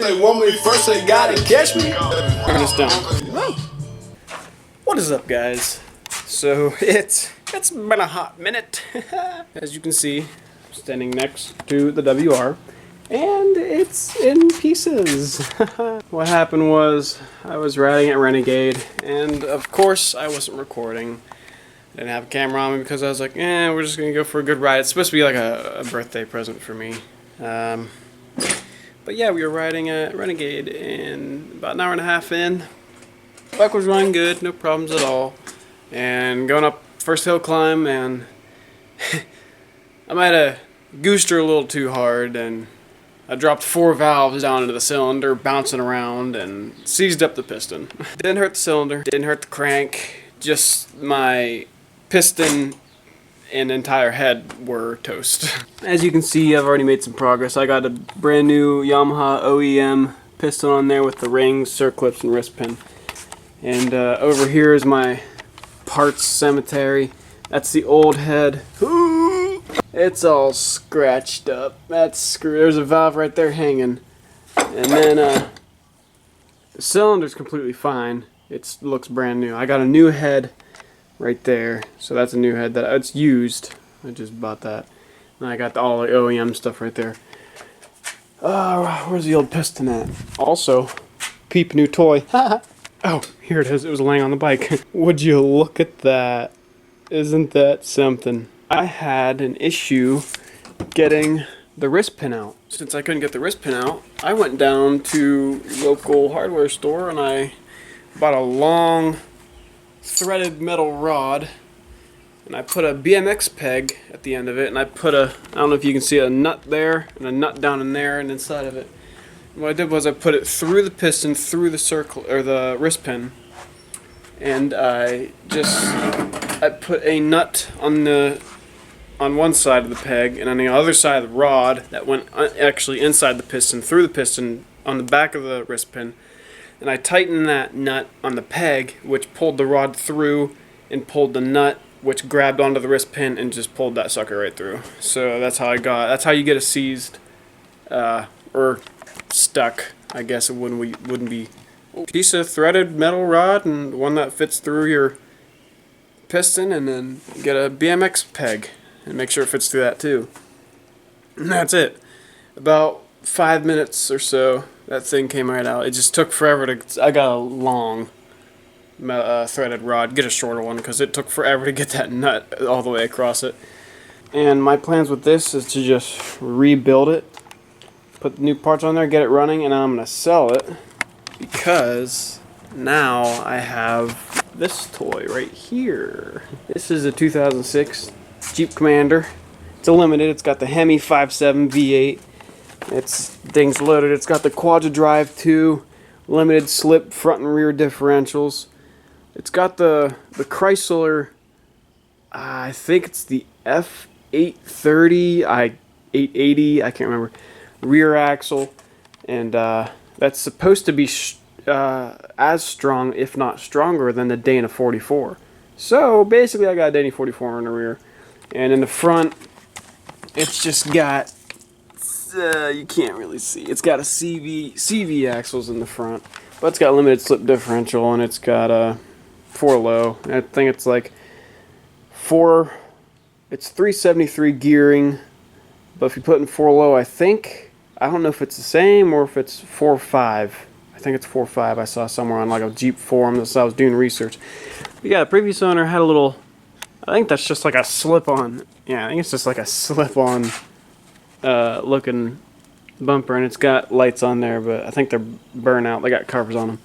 they want me first, they gotta catch me. Turn this down. What is up, guys? So it's been a hot minute. As you can see, I'm standing next to the WR, and it's in pieces. What happened was I was riding at Renegade, and of course I wasn't recording. I didn't have a camera on me because I was like, we're just gonna go for a good ride. It's supposed to be like a birthday present for me. But yeah, we were riding at Renegade, and about an hour and a half in, bike was running good, no problems at all. And going up first hill climb, and I might have goosed her a little too hard, and I dropped 4 valves down into the cylinder, bouncing around, and seized up the piston. Didn't hurt the cylinder, didn't hurt the crank, just my piston and entire head were toast. As you can see, I've already made some progress. I got a brand new Yamaha OEM piston on there with the rings, circlips, and wrist pin. And over here is my parts cemetery. That's the old head. It's all scratched up. There's a valve right there hanging. And then the cylinder's completely fine. It looks brand new. I got a new head right there, so that's a new head that it's used. I just bought that. And I got all the OEM stuff right there. Where's the old piston at? Also, peep new toy. Oh, here it is. It was laying on the bike. Would you look at that? Isn't that something? I had an issue getting the wrist pin out. Since I couldn't get the wrist pin out, I went down to the local hardware store and I bought a long threaded metal rod, and I put a BMX peg at the end of it, and I put I don't know if you can see a nut there and a nut down in there and inside of it. And what I did was I put it through the piston, through the circle or the wrist pin, and I put a nut on one side of the peg, and on the other side of the rod that went actually inside the piston, through the piston on the back of the wrist pin. And I tightened that nut on the peg, which pulled the rod through, and pulled the nut, which grabbed onto the wrist pin and just pulled that sucker right through. So that's how that's how you get a seized, or stuck, I guess it wouldn't be. A piece of threaded metal rod and one that fits through your piston, and then get a BMX peg and make sure it fits through that too. And that's it. About 5 minutes or so, that thing came right out. It just took forever to. I got a long threaded rod. Get a shorter one because it took forever to get that nut all the way across it. And my plans with this is to just rebuild it, put the new parts on there, get it running, and I'm gonna sell it because now I have this toy right here. This is a 2006 Jeep Commander. It's a limited. It's got the Hemi 5.7 V8. Thing's loaded. It's got the Quadra Drive 2, limited slip front and rear differentials. It's got the Chrysler, I think it's the F830, 880, I can't remember, rear axle, and that's supposed to be as strong, if not stronger, than the Dana 44. So basically I got a Dana 44 in the rear, and in the front it's just got you can't really see. It's got a CV axles in the front, but it's got limited slip differential, and it's got 4 low. I think it's like 4. It's 373 gearing, but if you put in 4 low, I don't know if it's the same or if it's 4.5. I think it's 4.5. I saw somewhere on like a Jeep forum as I was doing research. But yeah, the previous owner had a little. I think that's just like a slip-on. Yeah, I think it's just like a slip-on. Looking bumper, and it's got lights on there, but I think they're burnout. They got covers on them.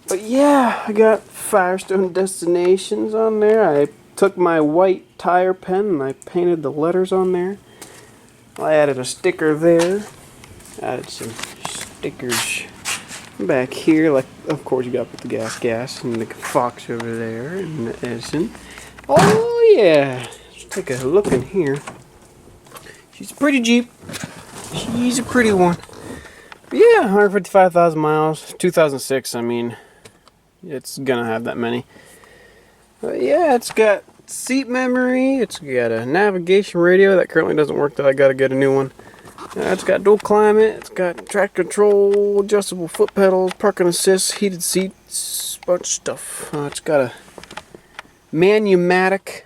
But yeah, I got Firestone Destinations on there. I took my white tire pen and I painted the letters on there. I added a sticker there. Added some stickers back here. Like, of course, you got to put the gas, and the Fox over there, and the Edison. Oh yeah, let's take a look in here. She's a pretty Jeep. She's a pretty one. But yeah, 155,000 miles. 2006, I mean, it's gonna have that many. But yeah, it's got seat memory. It's got a navigation radio that currently doesn't work, though I gotta get a new one. It's got dual climate, it's got track control, adjustable foot pedals, parking assist, heated seats, bunch of stuff. It's got a Manumatic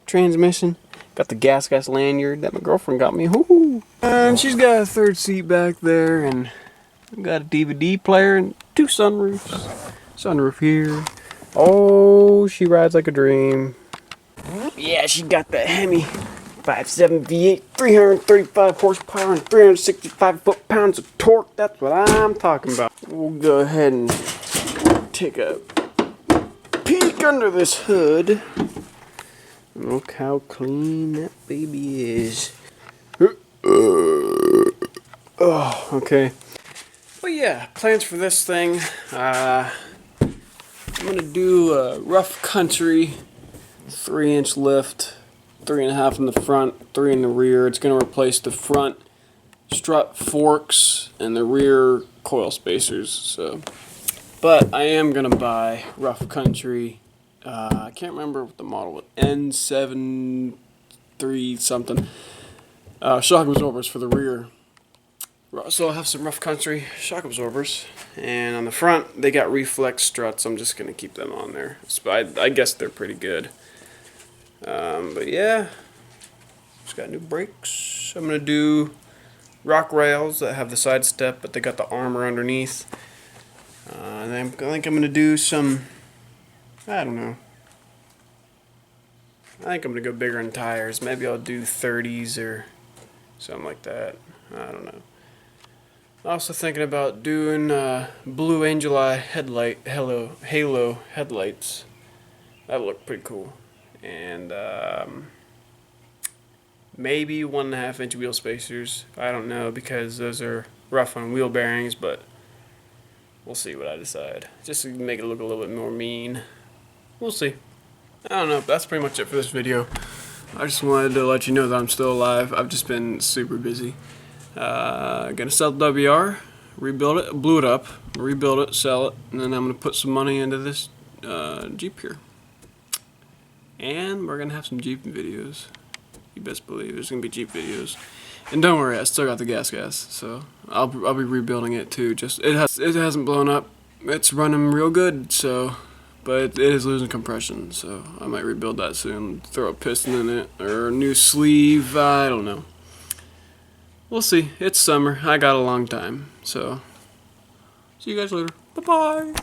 transmission. Got the gas lanyard that my girlfriend got me. Woo-hoo. And she's got a third seat back there, and got a DVD player and 2 sunroofs. Sunroof here. Oh, she rides like a dream. Yeah, she got the Hemi 5.7 V8, 335 horsepower and 365 foot-pounds of torque. That's what I'm talking about. We'll go ahead and take a peek under this hood. Look how clean that baby is. Oh, okay. But yeah, plans for this thing. I'm gonna do a rough country 3-inch lift, 3.5 in the front, 3 in the rear. It's gonna replace the front strut forks and the rear coil spacers. So, but I am gonna buy rough country. I can't remember what the model was. N73 something. Shock absorbers for the rear. So I'll have some rough country shock absorbers, and on the front they got reflex struts. I'm just gonna keep them on there. So I guess they're pretty good. But yeah, it's got new brakes. I'm gonna do rock rails that have the side step, but they got the armor underneath. And I think I'm gonna do some. I don't know. I think I'm gonna go bigger in tires. Maybe I'll do 30s or something like that. I don't know. Also thinking about doing blue angel eye halo headlights. That would look pretty cool. And maybe 1.5-inch wheel spacers. I don't know, because those are rough on wheel bearings, but we'll see what I decide. Just to make it look a little bit more mean. We'll see. I don't know. That's pretty much it for this video. I just wanted to let you know that I'm still alive. I've just been super busy. Gonna sell the WR, rebuild it, blew it up, rebuild it, sell it, and then I'm gonna put some money into this Jeep here. And we're gonna have some Jeep videos. You best believe there's gonna be Jeep videos. And don't worry, I still got the gas, so I'll be rebuilding it too. Just it hasn't blown up. It's running real good, so. But it is losing compression, so I might rebuild that soon. Throw a piston in it, or a new sleeve, I don't know. We'll see. It's summer. I got a long time, so see you guys later. Bye-bye.